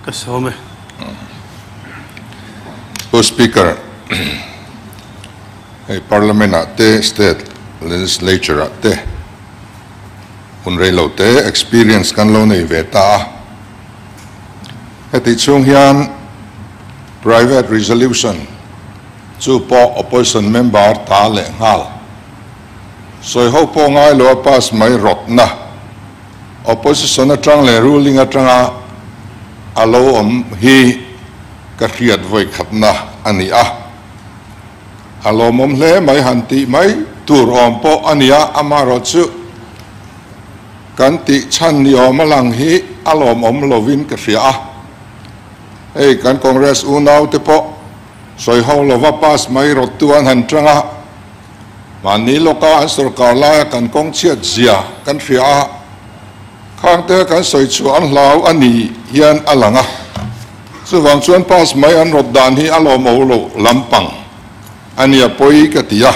Kasome. Speaker, Parliament ate state legislature ate unrei lo te experience kan lo nei veta heti chung hian private resolution chu po opposition member ta le ngal soi ho po ngai lo pass mai rot na opposition atang le ruling atanga alo hi ka khiat voi khatna ani a alo mom le mai hanti mai tur po ania amaro chu kan ti chan ni malang hi alo mom lovin ka ria ei kan congress unau te po soi ho lo va pas mai rot tuan han tranga mani loka sarkar la kan kong chiat zia kan ria khang te kan soi chuan hlau ani hian alanga chu wang chuan pas mai an rot dan hi alo mo lo lampang ania poi ka tia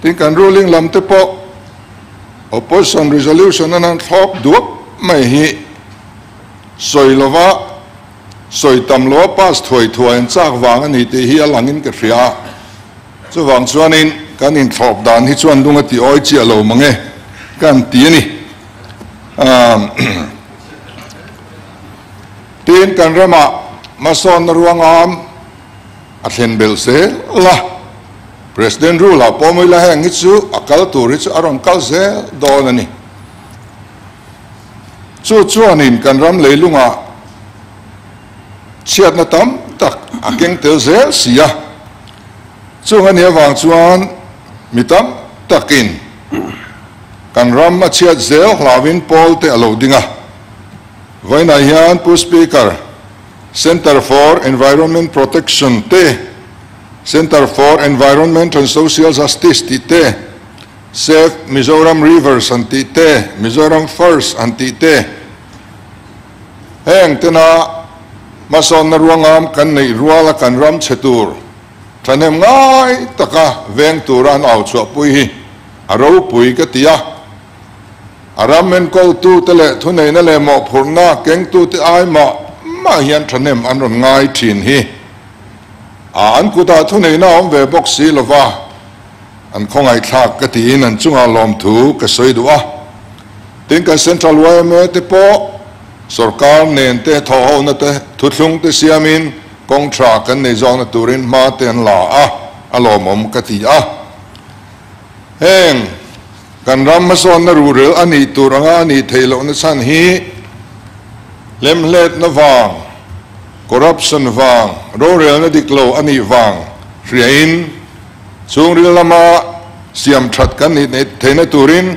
tin kan ruling lam te po opposition resolution an thok duak mai hi soi lova soi tam lo pas thoi an chak wang ani te hi alangin ka ria chu wang chuan in kan in thok dan hi chuan dunga ti oi chi alo mange kan ti ni tin kan rama mason ruangam athen bel se la president rula pomila hang chu akal tu ri chu aron kal se don ani chu chuanin kan ram leilunga chiat na tam tak akeng tel zel sia chu ngani wang chuan mitam takin kan ram ma chiat zel hlawin pol te alo dinga vaina hian pu speaker Center for Environment Protection te Center for Environment and Social Justice te Save Mizoram Rivers anti te Mizoram First anti te heng tena mason na ruangam kan nei ruala kan ram chetur thanem ngai taka veng turan au chu pui hi aro pui ka tia aramen ko tu tele thunei na le mo phurna keng tu te ai ma hian thanem an ron ngai thin hi an kuta thunei na om ve boxi lova an khongai thak ka tin an chunga lom thu ka soidua tin ka central wame te po sarkar nen te tho na te thuthlung te siamin contract kan nei zong na turin ma ten la alomom ka ti heng kan ram mason na rural ani turanga ani thailo na chan hi lemlet na vang corruption vang rural na diklo ani vang riain chung ril lama siam that kan ni thena turin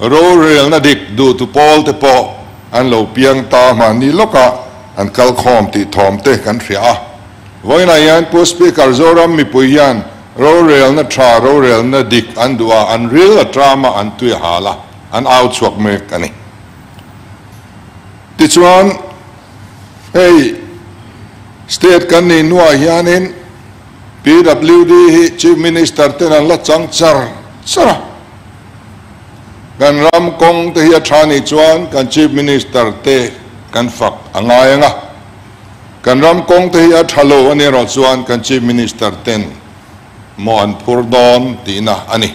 rural na dik du tu pol te po an lo piang ta ma ni loka an kal khom ti thom te kan ria voina yan pu speaker zoram mi puyan rural na tra rural na dik an dua an real drama an tu hala an out chuak me kani ti chuan hey state kan ni nuwa hianin PWD hi chief minister ten an la changchar sara kan ram kong te hi thani chuan kan chief minister te kan fak angaya kan ram kong te hi thalo ani ro chuan kan chief minister ten mo an phurdon tina ani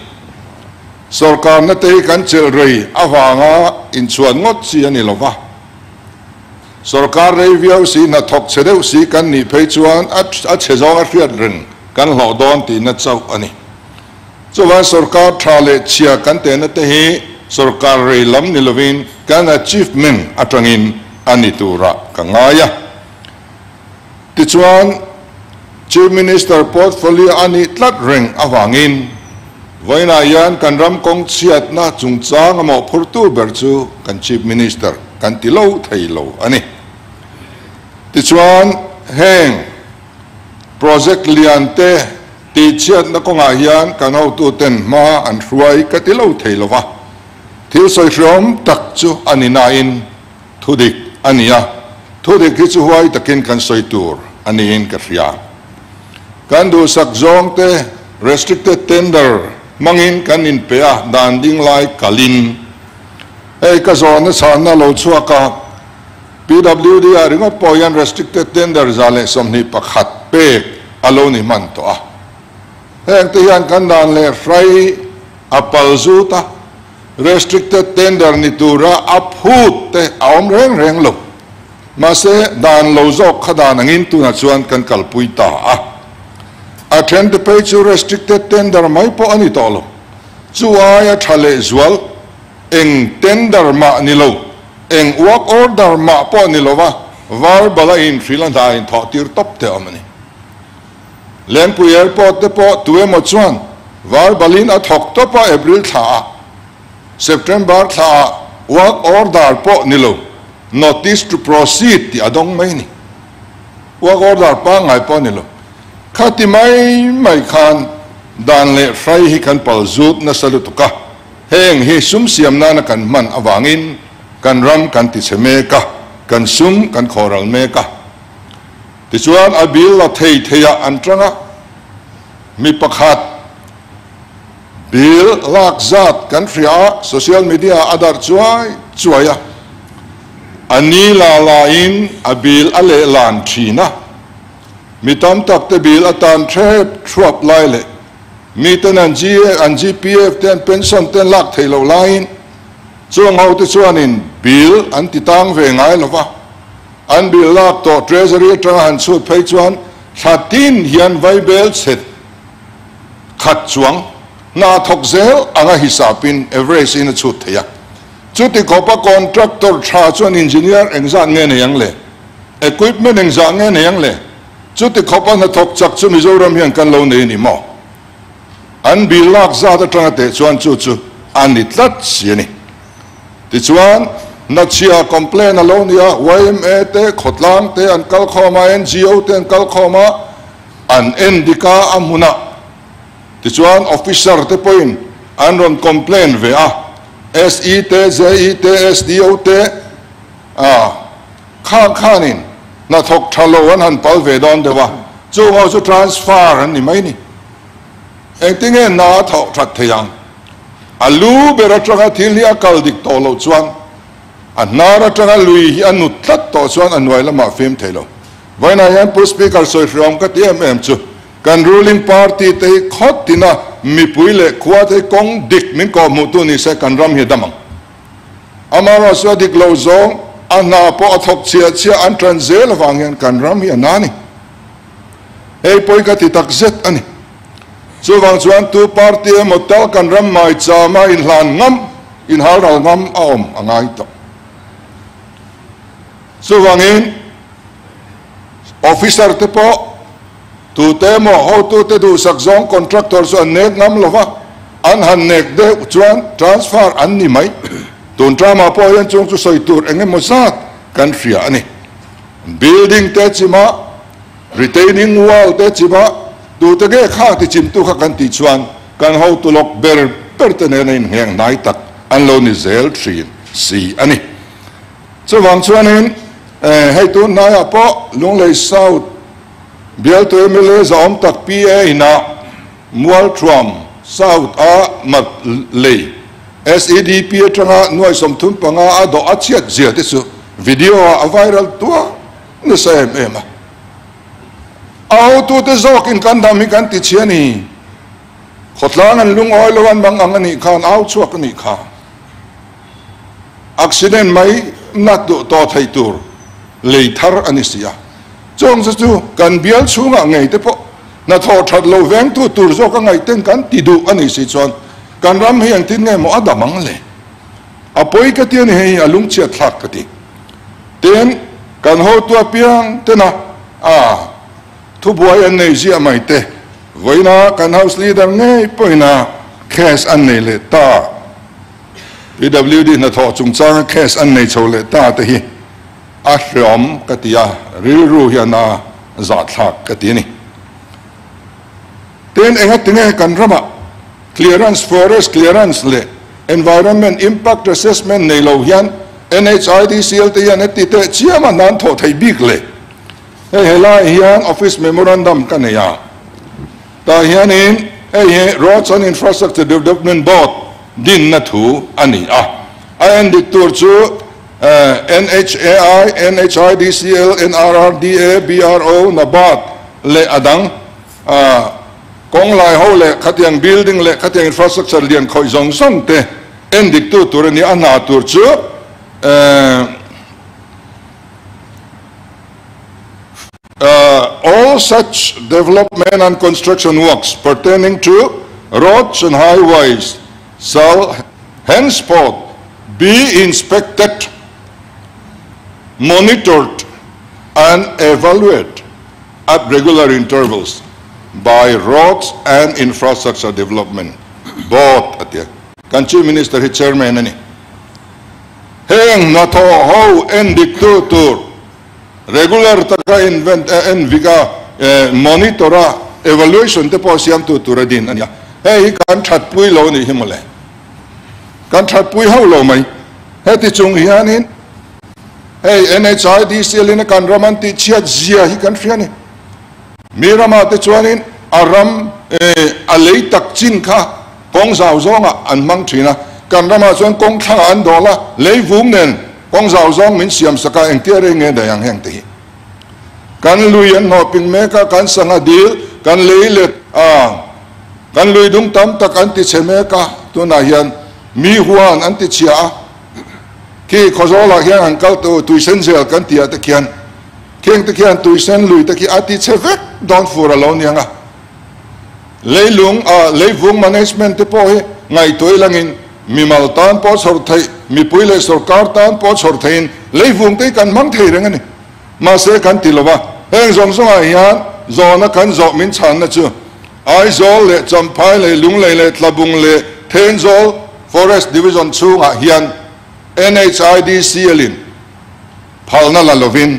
sarkar na te kan chel rei awanga in chuan ngot chi ani lova sarkar rei viau si na thok chedeu si kan ni phei chuan a chezong a riat ring kan lo don ti na chau ani chuwa sarkar thale chia kan te na te hi sarkar rei lam ni lovin kan achievement atangin ani tura kangaya ti chuan chief minister portfolio ani tlat ring awangin voina yan kan ram kong chiat na chungchang amo phurtu berchu kan chief minister kan tilo thailo ani ti chuan heng project liante ti chiat na konga hian kan ho tu ten ma an hruai ka tilo thailowa thil soi hrom tak chu ani na in thudik ania thudik hi chu huai takin kan soi tur ani in ka ria kan du sak zong te restricted tender mangin kan in pea dan ding lai kalin ei ka zon na chan na lo chuaka PWD a ringot po yan restricted tender zale somni pakhat pek aloni man to a heng te yan kan dan le frai apal zuta restricted tender ni tura aphut te aom reng reng lo mase dan lo zok khadan angin tu na chuan kan kalpui ta a attend the page to restricted tender mai po ani to lo chu aya thale zwal eng tender ma ni lo eng work order ma po ni lo wa var bala in filan da in thotir top te amani lempu airport te po tuwe mo chuan var balin a thok to pa april tha September tha work order po ni lo notice to proceed ti adong mai ni work order pa ngai po ni lo khati mai khan dan le frai hi kan pal zut na salutuka heng hi sum siam na kan man awangin kan ram kan ti cheme ka kan sum kan khoral me ka ti chuan abil la thei theya antranga mi pakhat bil lak zat kan fria social media adar chuaya ani la in abil ale lan thina mi tam tak te bil atan thep thruap lai le mi tan an GPF ten pension ten lak theilo lain chuang ho te chuan in bil an ti tang ve ngai lova an bil lak to treasury tang han chu phei chuan thatin hian vai bel set khat chuang na thok zel anga hisapin average in chu theya chuti kopa contractor tha chuan engineer engza nge ne yang le equipment engza nge ne yang le chuti kopa na thok chak chu mizoram hian kan lo nei ni mo an bil lak za ta tang te chuan chu an ni tlat siani ti chuan na chia complain alone ya YMA te khotlang te an kal khoma NGO te an kal khoma an endika amuna ti chuan officer te point an ron complain ve a SE te ZE te SDO te khanin na thok thalo an han pal ve don dewa chu ho chu transfer an ni mai ni engtinge na thok that theyang alu bera tranga thil hi akal dik to lo chuan anara tranga lui hi anu tlat to chuan anwai lama fem thelo vaina yan pu speaker soi from ka TMM chu kan ruling party te khotina mi puile khwa te kong dik min ko mu tu ni se kan ram hi damang amara so dik lo zong ana po athok chia an tranzel wangen kan ram hi anani ei poi ka ti tak zet ani so wang chuan tu party motal kan ram mai chama in hlan ngam in haral ngam aom angai to so wangin officer te po tu te mo ho tu te du sak zong contractor so nek ngam lova an han nek de chuan transfer an ni mai tun trama po yan chung chu soi tur engem mo zat kan fria ani building te chima retaining wall te chima tu te ge kha ti chim tu kha kan ti chuan kan ho tu lok ber te ne in heng nai tak an lo ni zel thin si ani chu wang chuan in hei tu nai apo lung lei south bial tu MLA zom tak PA ina mual tram south a mat lei SEDP atanga noi som thum panga a do achiat zia te su video a viral tua ne sem ema au tu te zok in kan dam hi kan ti chiani khotlang an lung oi lowan bang angani khan au chuak ni kha accident mai nat do to thai tur lei thar anisia chong chu kan bial chunga ngei te po na tho that lo veng tu tur zo ka ngai ten kan ti du ani si chuan kan ram hi ang tin nge mo adamang le apoi ka tian hei alung chia thak ka ti ten kan ho tu apiang tena thu buai an nei zia mai te voina kan house leader ngei poina cash an nei le ta PWD na tho chung chang cash an nei chole ta te hi a hriom ka tia ril ru hiana za thak ka ti ni ten enga tinge kan rama clearance forest clearance le environment impact assessment nei lo hian NHIDCL te yan ti te chiama nan tho thai bik le hela hian office memorandum ka ne ya ta hian in roads and infrastructure development board din na thu ani a and the tur chu NHAI, NHIDCL, NRRDA, BRO, NABAT, le adang, kong lai ho le khatiang building le khatiang infrastructure lian khoi zong song te endik tu turani ana tur chu all such development and construction works pertaining to roads and highways shall henceforth be inspected, monitored and evaluated at regular intervals by Roads and Infrastructure Development Board. Country Minister hi chairman ani. Heng na tho ho endik tu tur regular taka envika monitora evaluation te po siam tu turadin ani. Hey kan that pui lo ni himole. Kan that pui ho lo mai. He ti chung hianin. Hey NHIDCL in kan ramanti chia zia hi kan fiani. Mirama te chuanin aram alei tak chin kha kong zao zonga an mang thina kan rama chuan kong thang an dola lei vung nen kong zao zong min siam saka eng tia re nge dayang heng te kan lui an ho ping me ka kan sanga dil kan lei let kan lui dung tam tak an ti chhe ka tu na hian mi huan an ti chia ki khozola hian an kal tu tuition zel kan tia te kian keng te kian tuition lui te ki ati chevek don for alone yanga leilung leivung management te po he ngai toi langin mi mal tan po sor thai mi puile sarkar tan po sor thain leivung te kan mang thei reng ani ma se kan tilova heng zong zong a hian zona kan zo min chan na chu ai zol le champai le lung le tlabung le then zol forest division chu a hian NHIDCL in phalna la lovin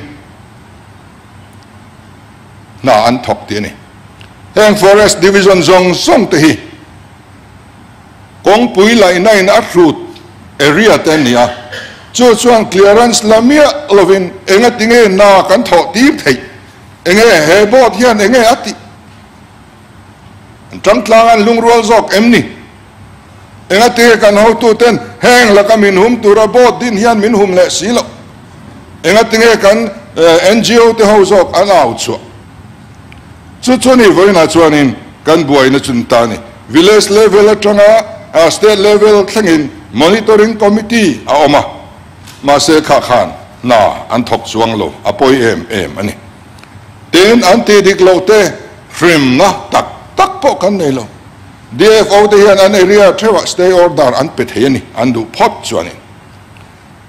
na an thok ti ni heng forest division zong song te hi kawngpui lai na in atrut area ten nia chu chuan clearance lamia lovin enga tinge na kan tho ti thei enge he bot hian enge ati tangtlang an lungrol zok emni enga te kan ho tu ten heng la ka min hum tura bot din hian min hum le silo enga tinge kan NGO te ho zok an au chu chuani voina chuanin kan buai na chunta ni village level atanga state level thlengin monitoring committee a oma ma se kha khan na an thok chuang lo apoi em ani ten anti dik lo te frim na tak po kan nei lo DFO te hian an area thewa stay order an pe thei ani an du phot chuanin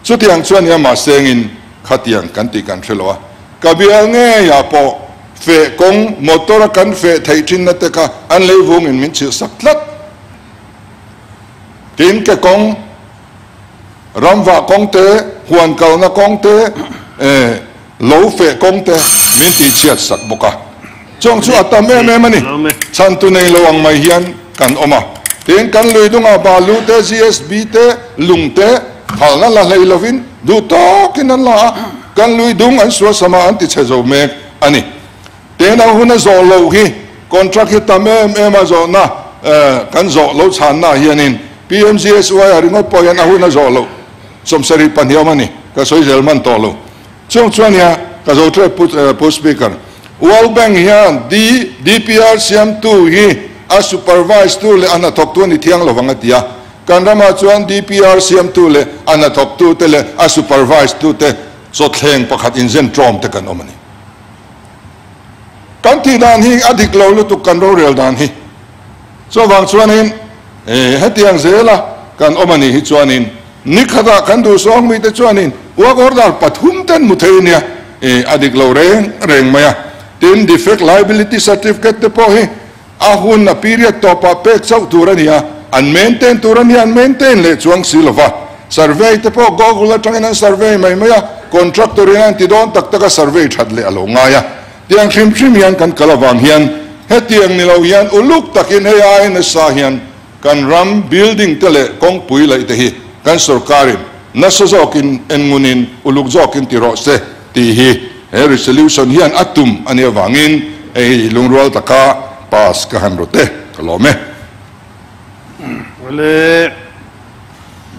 chutiang chuan ya ma sengin khatiang kan ti kan threlowa kabial nge ya po fe kong motor kan fe thei thin na te ka an leivung in min chi saklat tin ke kong ramwa kong te huan kal na kong te lo fe kong te min ti chiat sak boka chong chu atam me mani chan tu nei lo ang mai hian kan oma tin kan lui dunga balu te GSB te lung te halna la lei lovin du to kinan la kan lui dung an suwa sama an ti chezo me ani ten ang huna zo lo hi contract hi tamem zo na kan zo lo chan na hianin PMGSY aringot po yan huna zo lo somsari panhiamani ka soi zelman to lo chung chuan ya ka zo tre put speaker World Bank hian DPR siam tu hi a supervise tu le ana thok tu ni thiang lo wanga tia kan rama chuan DPR siam tu le ana thok tu te le a supervise tu te so thleng pakhat in zen trom te kan omani kan ti dan hi adik lo lutuk kan ro rel dan hi so wang chuanin hetiang zela kan omani hi chuanin nikhada kan du song mi te chuanin wa gordar pathum ten mutheinia adik lo reng maya tin defect liability certificate te po hi ahun na period to pa pek chau turania an maintain le chuang silova survey te po google atangin survey mai maya contractor in ti don tak taka survey thadle alo ngaya tiang shim hian kan kalawang hian hetiang nilo hian uluk takin he ai na sa hian kan ram building tele kawngpui lai te hi kan sarkarin na sozokin engunin uluk zokin tiro se ti hi he resolution hian atum ani wangin ei lungrol taka pas ka hanrote kalome wale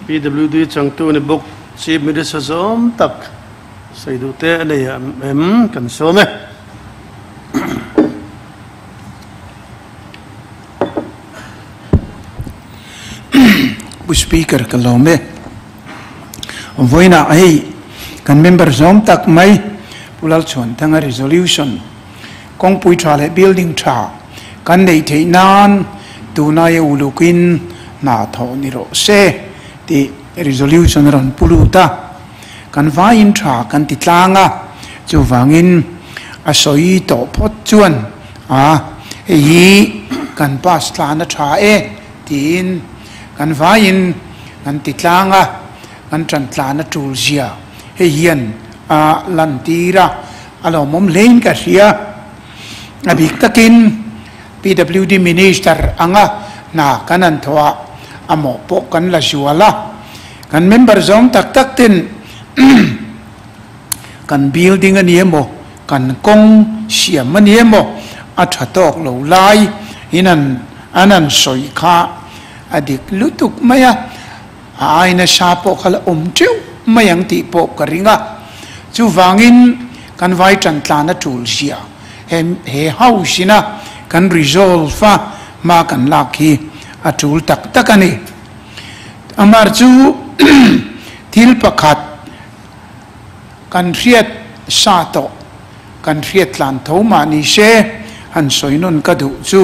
PWD changtu ni book Chief Minister Zom tak say du te này kan so me bu speaker kalome voina ai kan member Zom tak mai pulal chon thanga resolution kawngpui tha le building tha kan nei thei nan tu na ye ulukin na tho ni ro se ti resolution ron puluta kan va in tha kan ti tlanga chu wangin a soi to phot chuan hi kan pas tlana tha e tin kan va in kan ti tlanga kan tran tlana tul zia hian lan tira alo mom lein ka ria abik takin PWD minister anga na kanan thoa amo po kan la juala kan member Zom tak tak tin kan building ani mo kan kong siam ani mo athatok lo lai inan anan soi kha adik lutuk maya aina sapo khala tiu mayang ti po karinga chu wangin kan vai tran tlana tul sia he hausina kan resolve fa ma kan lakhi atul tak takani amar chu thil pakhat kan riat sa to kan riat tlan thoma ni se han soinon ka du chu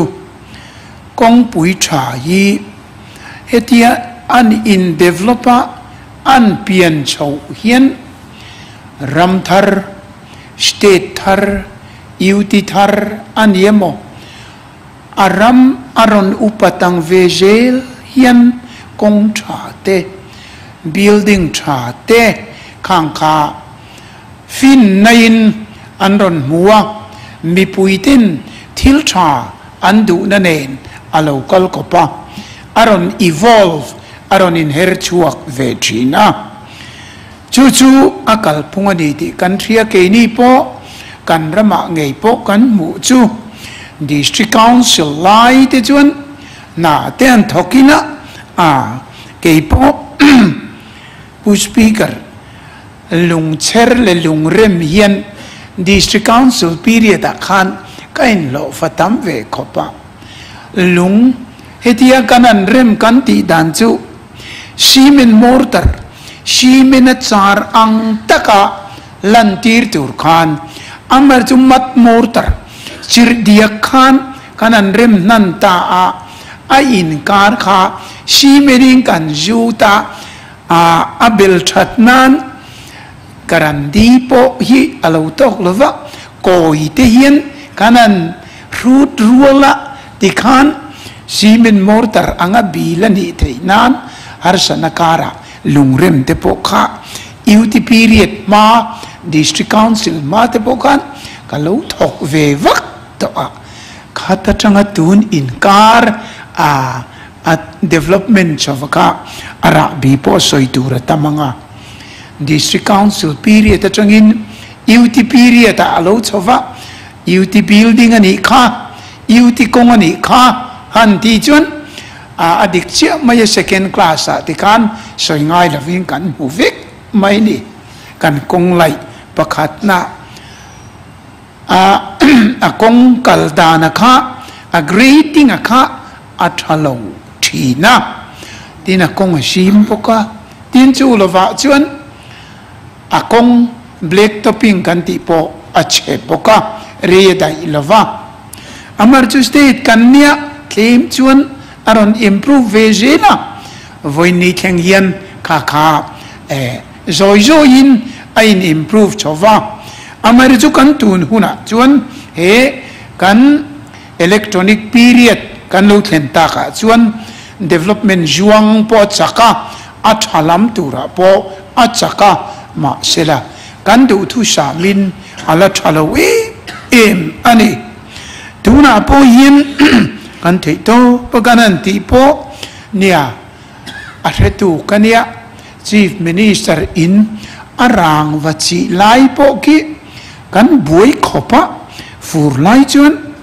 kawngpui tha yi hetia an in developer an pian chho hian ram thar state thar UT thar an yemo aram aron upatang vezel hian kong tha te building tha te khang kha fin nain anron muwa mi puitin thil tha andu na nen alo kal kopa aron evolve aron inherit chuak ve thina chu chu akal pungani ti kan thria ke ni po kan rama ngei po kan mu chu district council lai te chuan na ten thokina ke po pu speaker lung cher le lung rem hian district council period khan kain lo fatam ve khopa lung hetia kanan rem kan ti dan chu cement mortar cement char ang taka lantir tur khan amar chu mat mortar chir dia khan kanan rem nan ta a in kar kha cement kan juta abel thatnan karandi po hi alo tok lova koi te hian kanan rut ruala ti khan cement mortar anga bilani theinan har sanakara lungrem te po kha UT period ma district council ma te po khan kalau thok ve vak to khata changa tun in kar development chavaka ara bi po soitura tamanga district council period atangin UT period alo chova UT building ani kha UT kong ani kha han ti chun adik chia mai second class ti kan soi ngai la vin kan mu vek mai ni kan kong lai pakhat na a kong kaldana kha a grading kha athalo thina tina kong sim poka tin chu lova chuan a kong black topping kan ti po a chhe poka re dai lova amar chu state kan nia claim chuan aron improve vejena voini theng hian kha kha zoi in ain improve chova amar chu kan tun huna chuan he kan electronic period kan lo thlen ta ka chuan development juang po chaka athalam tura po achaka ma sela kan du thu sa min ala thalo em ani tuna po yin kan thei to paganan ti po nia athetu kania chief minister in arang wachi lai po ki kan buai khopa fur lai chuan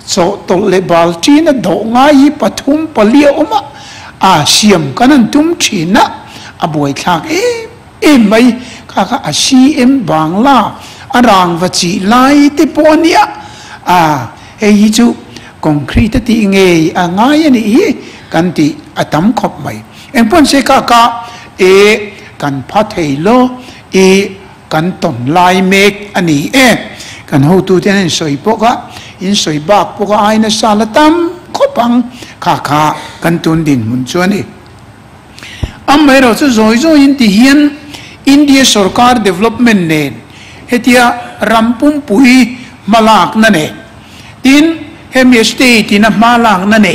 so to le balchina do ngai pathum palia oma siam kanan tum thina abuai thak mai kaka CM bangla arang vachi lai te ponia ei chu concrete ti nge angai ni kan ti atam khop mai en pon se kaka kan phathei lo kan ton lai mek ani kan ho tu ten soi poka in soi bak poka aina salatam khopang kaka kan tun din mun chuani amai ro chu zoi zo in ti hian India Sarkar Development ne hetia rampum pui malak na ne tin hemi state in malak na ne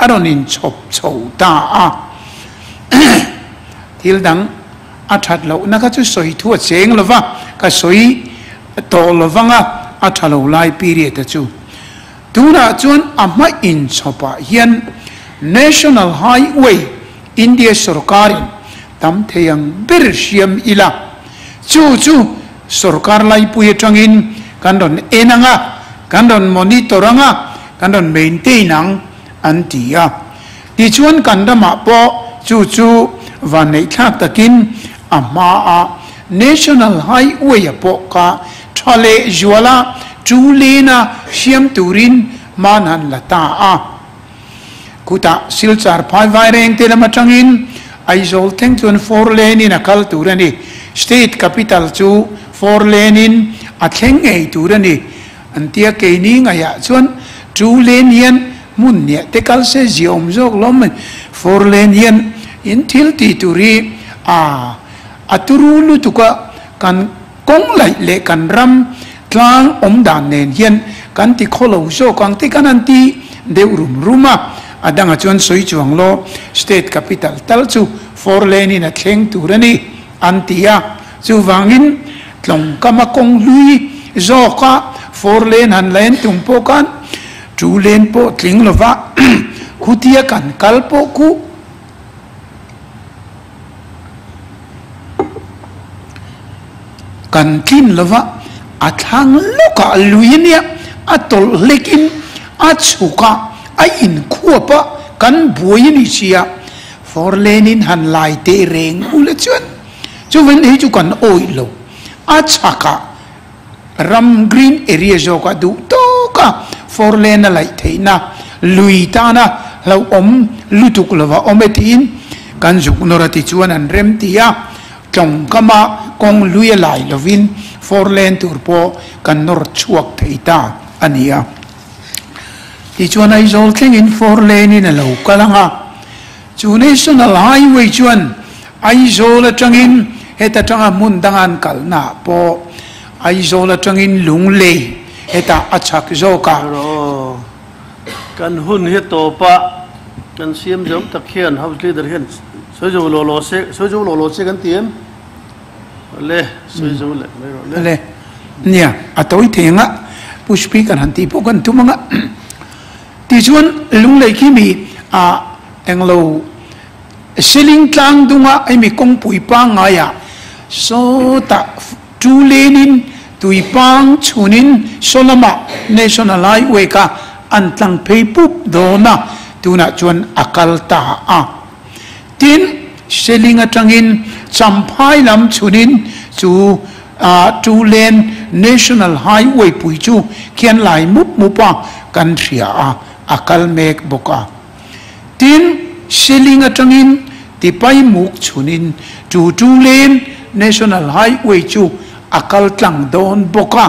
aron in chop chou ta til dang athat lo na ka chu soi thu cheng lova ka soi to lovanga athalo lai period chu tuna chun amma in chopa hian National Highway India Sarkar tam theyang ber siam ila chu sarkar lai pui tangin kandon enanga kandon monitoranga kandon maintainang antia ti chuan kandama po chu vanei thak takin ama National Highway po ka thale juala chulena siam turin manan lata kuta silchar phai vai reng te lama tangin aizol theng chuan 4 lane in akal turani state capital chu 4 lane in atheng ei turani antia ke ni ngaya chuan 2 lane hian mun ne tekal se ziom jok lom 4 lane hian in thil ti turi aturu lutuka kan kong lai le kan ram tlang dan nen hian kan ti kholo so kang ti kan anti deurum ruma adanga chuan soi chuang lo state capital tal chu 4 lane in a thleng turani antia chu wangin tlong kama kong lui zoka 4 lane han lane tumpo kan 2 lane po tling lova khutia kan kalpo ku kan tin lova athang loka luinia atol lekin achuka in khuapa kan buini chia 4 lane in han lai te reng ule chuan chu ven hi chu kan oi lo achaka ram green area zo ka du to ka 4 lane lai theina luita na lo lutuk lova ometin kan juk norati chuan an rem tia chong kama kong luya lai lovin 4 lane turpo kan nor chuak theita ania ti chuan ai zol theng in 4 lane in a lo kalanga chu National Highway chuan ai zol atangin heta tanga mun dangan kalna po ai zol atangin lungle heta achak zoka kan hun he to pa kan siam jom takhian house leader hen sojo lo se kan tiem le sojo le nia atoi thenga pushpi kan hanti po kan tumanga ti chuan lung lei khi mi englo siling tlang dunga ai mi kong pui pa nga ya so ta 2 lane in tui pang chunin solama National Highway ka an tlang phei pup dona tuna chuan akal ta tin siling atangin champhai lam chunin chu 2 lane National Highway pui chu kian lai mupa kan ria akal mek boka tin siling atangin ti pai muk chunin 2 lane National Highway chu akal tlang don boka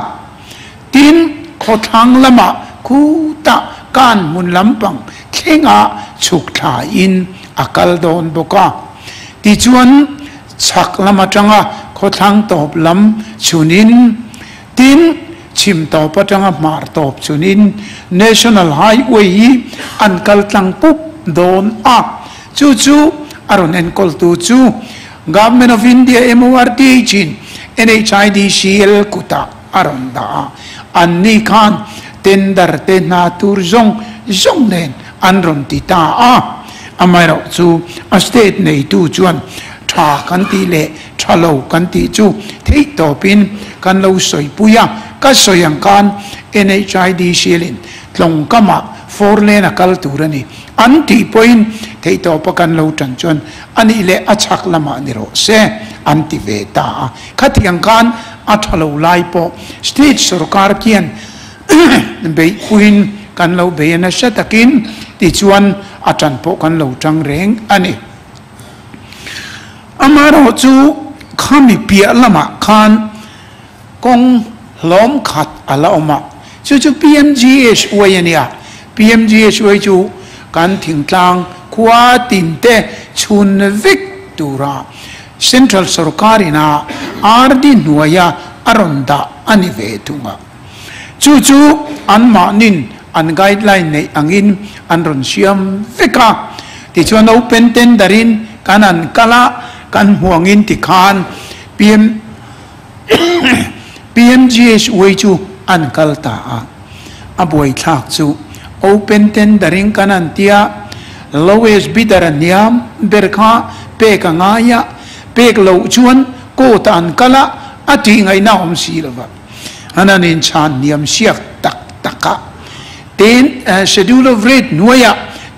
tin khothang lama khu ta kan mun lampang thenga chuk tha in akal don boka ti chuan chak lama tanga khothang top lam chunin tin chim to patanga mar top chunin National Highway an kal tlang pup don chu aron en kol tu chu Government of India MORT chin NHIDCL kuta aron da anni khan tender te na tur zong nen anron ti ta amaro chu a state nei tu chuan tha kan ti le thalo kan ti chu thei to pin kan lo soi puya ka soyang kan NHIDCL in tlong kama 4 lane akal turani anti point thei to pakan lo tan chon ani le achak lama ni ro se anti veta khatiang kan athalo lai po state sarkar kian be kuin kan lo be na shatakin ti chuan atan po kan lo tang reng ani amaro chu khami pia lama khan kong lom khat ala oma chu PMGH wayania PMGH way chu kan thing tlang khwa tin te chun vik tura central sarkarina ardi nuaya aronda ani ve tunga chu an manin an guideline nei angin an ron siam vika ti chuan open tenderin kanan kala kan huangin ti khan PMGH way chu an kalta a boy thak chu open tendering kanan tia lowest bidder niam berkha pek ngaya pek lo chuan ko tan kala ati ngai na om silwa ananin chan niam siak taka ten schedule of rate nuaya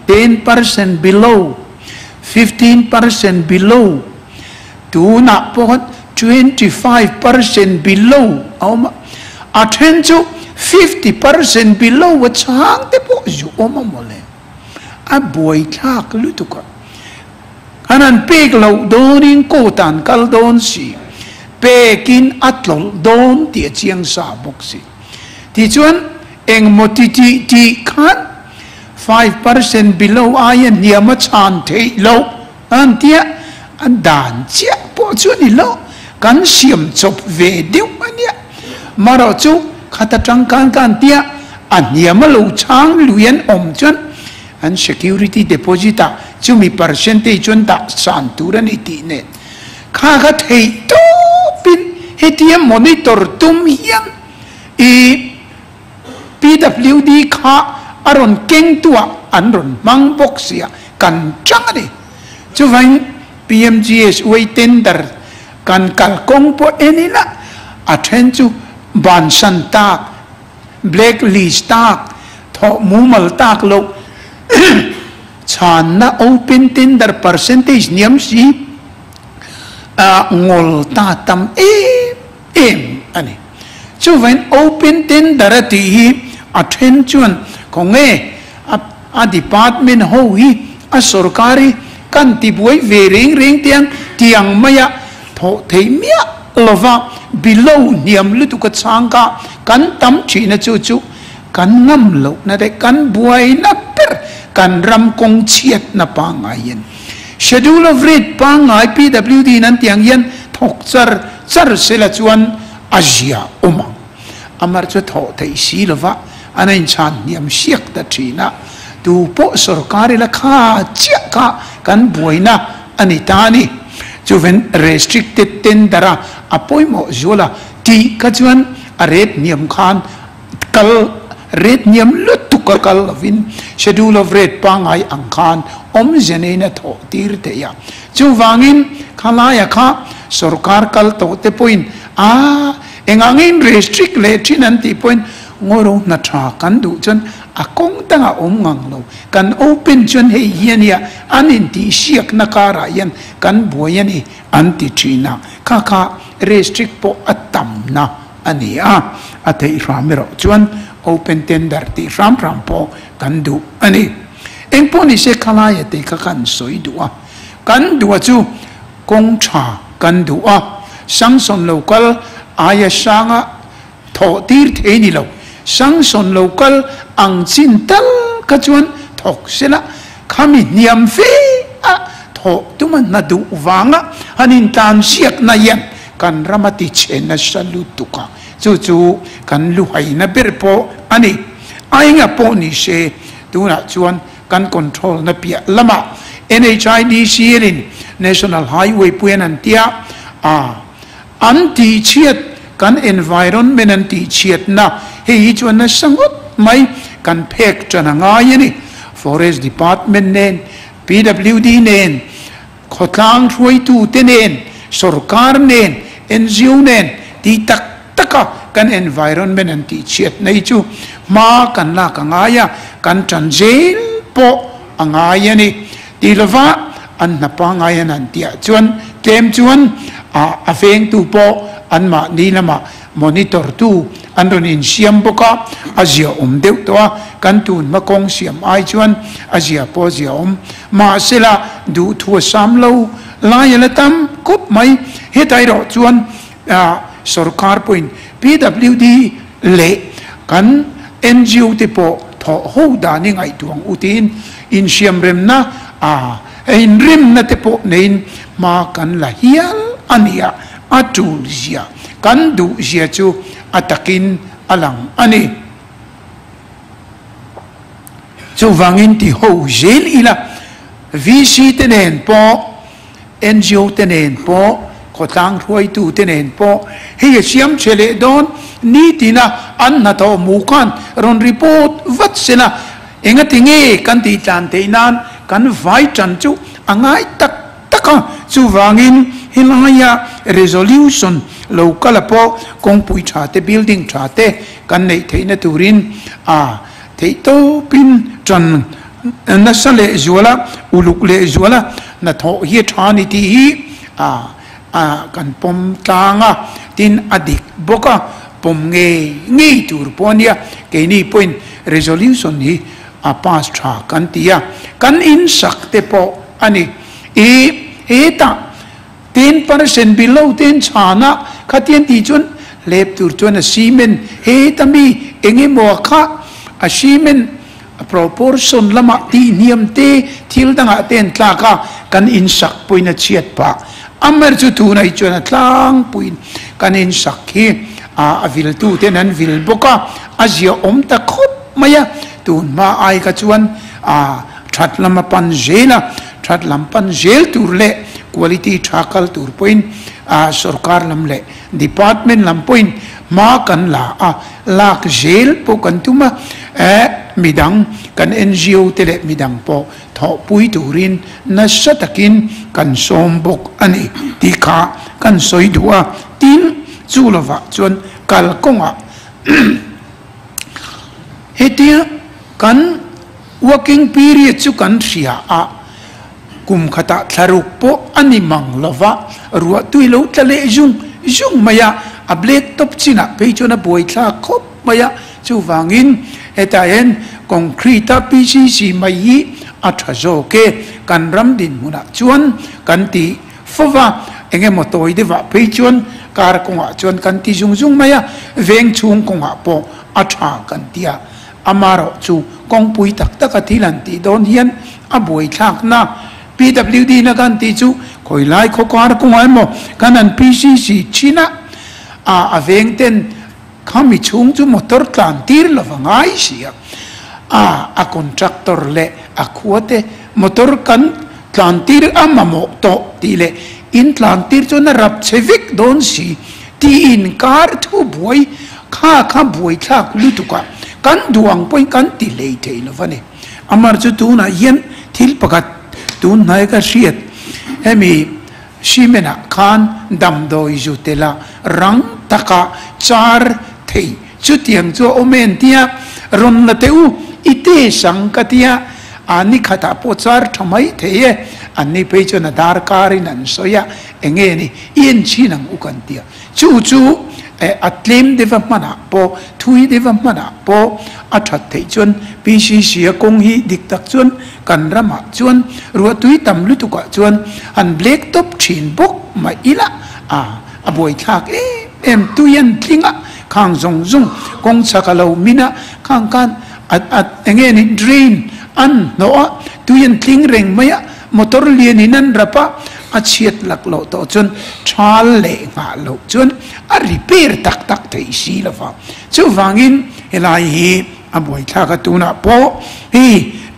10% below 15% below to na pot 25% below attend to 50% below what hang the boju omamole a boy thak lutuka kanan pek lo donin ko tan kal don si pekin atlol don ti chiang sa boksi ti chuan eng motiti ti khan 5% below ayan niama chan thei lo an tia an dan chia po chuan ni lo kan siam chop ve deu ania maro chu khata tang kan tia aniama lo chang luyen om chuan an security deposit chu mi percentage chun ta san turani ti ne kha thei to pin hetiam monitor tum hiam e PWD kha aron keng tua anron mang boxia kan changani chu vain PMGH way tender kan kalkong po enila attend to ban san tak blacklist tak tho mumal tak lo chan na open tender percentage niam si ngol ta tam em ani chu vain open tender ti attention konge a department ho hi a sarkari kan ti buai ve ring tiang maya tho thei mia lova below niam lutu ka changka kan tam china chu kan ngam lo na de kan buai na per kan ram kong chiat na pa ngayen schedule of rate pa ngai PWD nan tiang yen thok char sela chuan asia uma amar chu tho thei si lova anain chan niam siak ta thina tu po sarkari la kha chia ka kan buaina anitani chuven restricted tendera apoimo zola ti kachuan a red niam khan kal red niam lutuk kal vin schedule of rate pangai angkhan om jenena tho tir te ya chu wangin khalaya kha sarkar kal to te point engangin restrict le thinan ti point ngoro na tha kan du chon akong tanga ngang lo kan open chon he hiania anin ti siak na kara yan kan boyani anti china kha restrict po atam na ania athei ramero chuan open tender ti ram po kan du ani engpo ni se khala ya te ka kan soi duwa kan duwa chu kong cha kan duwa sangson local aya sanga tho tir theini lo sangson local ang chintal kachuan thok sela khami niam fe tho tuman na du wanga hanin tan siak na yan kan ramati chena salutuka chu kan luhai na berpo ani ainga po ni se tuna chuan kan control na pia lama NHIDC in national highway puan antia anti chiat kan environment anti chiat na hei chuan na sangot mai kan phek chana ngayani forest department nen PWD nen khotlang throi tu te nen sarkar nen NGO nen ti taka kan environment an ti chet nei chu ma kan la ka ngaya kan transil po angaya ni ti lova an na pa ngaya nan tia chuan kem chuan a veng tu po an ma ni lama monitor tu an ron in siam boka azia deuh to kan tun ma kong siam ai chuan azia po zia ma sela du thua sam lo lai la tam kop mai hetai ro chuan sarkar point PWD le kan NGO te po tho ho da ni ngai tuang utin in siam rem na in rim na te po nein ma kan la hial ania atul zia kan du zia chu atakin alang ani chu wangin ti ho zel ila VC tenen po NGO tenen po kotang ruai tu tenen po he siam chele don ni tina an na to mukan ron report vat sena engatinge kan ti tan te nan kan vai chan chu angai tak taka chu wangin hilaya resolution local po kawngpui chate building chate kan nei theina turin thei to pin chan na sale zuala uluk le zuala na tho hi thani ti hi kan pom tanga tin adik boka pom nge tur ponia ke ni point resolution hi pass tra kan tia kan in sakte po ani eta 10% below 10 chana khatien ti chun lep tur chun cement he tami enge mo kha a cement proportion lama ti niam te thil danga ten tlaka kan in sak poina chiat pa amar chu tu nai chuna tlang puin kan in sak hi avil tu ten an vil boka azia ta khop maya tun ma ai ka chuan that lama pan jela that lam pan jel tur le quality thakal tur point sarkar lam le department lam point ma kan la lak jel po kan tuma midang kan NGO tele midang po tho pui turin na satakin kan sombok ani tika kan soidua tin zulova chuan kalkonga hetia kan working period chu kan ria kum khata tharuk po ani manglova ruwa tuilo tlale jung maya a black top china pe chona boi thla khop maya chu wangin etaen concrete PCC mai athazo ke kan ram din muna chuan kan ti fowa enge motoi dewa pe chuan kar konga chuan kan ti jung maya veng chung konga po atha kan tia amaro chu kawngpui tak athilan ti don hian a boi thak na PWD na kan ti chu khoilai khokar kongai mo kanan PCC china aveng ten khami chung chu motor tlan tir lawangai sia a contractor le a khuate motor kan tlan tir amamo to ti le in tlan tir chu na rap chevik don si ti in kar thu boy kha boy thak lutuka kan duang point kan ti le thei lovani amar chu tu na yen thil pakat tun nai ka riat emi shimena khan dam doi jutela rang taka char thei chutiang cho omen tia ron na teu ite sangkatia ani khata po char thamai theye ani pe chona dar karin an soya enge ni yen chinang ukan tia chu atlim development po thui development po athat thei chon PCC kong hi diktak chon kan rama chon ruwa tui tam lutuka chon an black top thin bok ma ila a boi thak em tuyen tlinga khang zong kong sakalo mina khang kan at enge ni drain an no tuyen tling reng maya motor lien inan rapa a chiat lak lo to chun thal le nga lo chun a repair tak thei si lawa chu wangin helai hi a boi thaka tuna po hi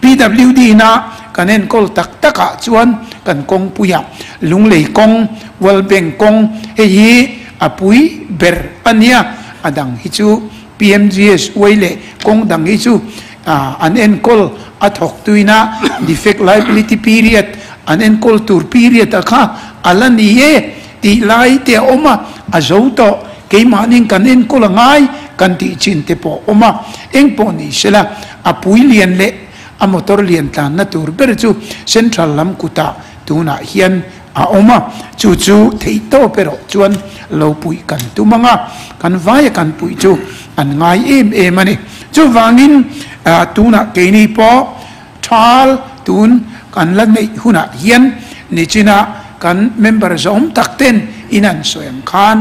PWD na kanen kol taka chuan kan kawngpuya lunglei kong walbeng kong hi apui ber ania adang hi chu PMGS waile kong dang hi chu an enkol athok tuina defect liability period an enkol tur period akha alani ye ti lai te oma azoto ke maning kan en ko langai kan ti chin te po oma eng po ni sela apui lian le a motor lian tan na tur ber chu central lam kuta tuna hian a oma chu chu thei to pero chuan lo pui kan tu manga kan vai kan pui chu an ngai em ani chu wangin tuna ke ni po thal tun kan la nei huna hian ni china kan member zom takten inan soyam khan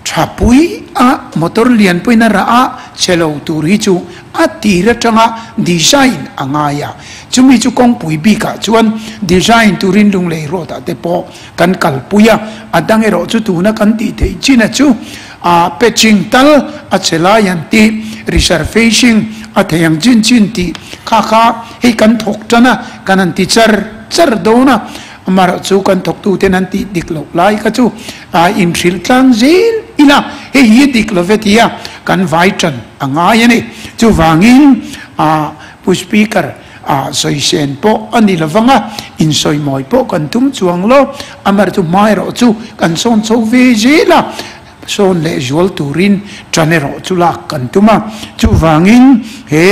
thapui a motor lian pui na ra a chelo turi chu atira changa design angaya chumi chu kawngpui bi ka chuan design turin lung lei ro ta te po kan kalpuya adang ero chu tu na kan ti thei china chu a patching tal a chela yan ti reservation a theyang chin ti kha he kan thok chana kanan ti char dona amar chu kan thok tu ten an ti diklo lai ka chu a in thil tlang zil ila he hi diklo vetia kan vai chan anga yani chu wangin a speaker a soi sen po ani lawanga in soi moi po kan tum chuang lo amar chu mai ro chu kan son so ve jela son le jol turin chanero chula kan tuma chu wangin he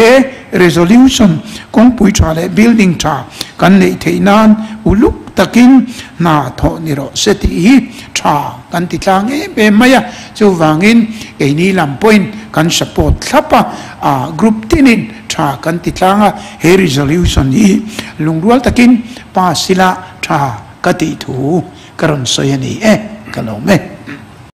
resolution kawngpui chale building cha kan nei theinan uluk takin na tho ni ro seti hi tha kan ti tlang e maya chu wangin e ni lam point kan support thapa a group tinin tha kan ti tlanga he resolution hi lungrual takin pa sila tha ka ti thu karon soyani e kalome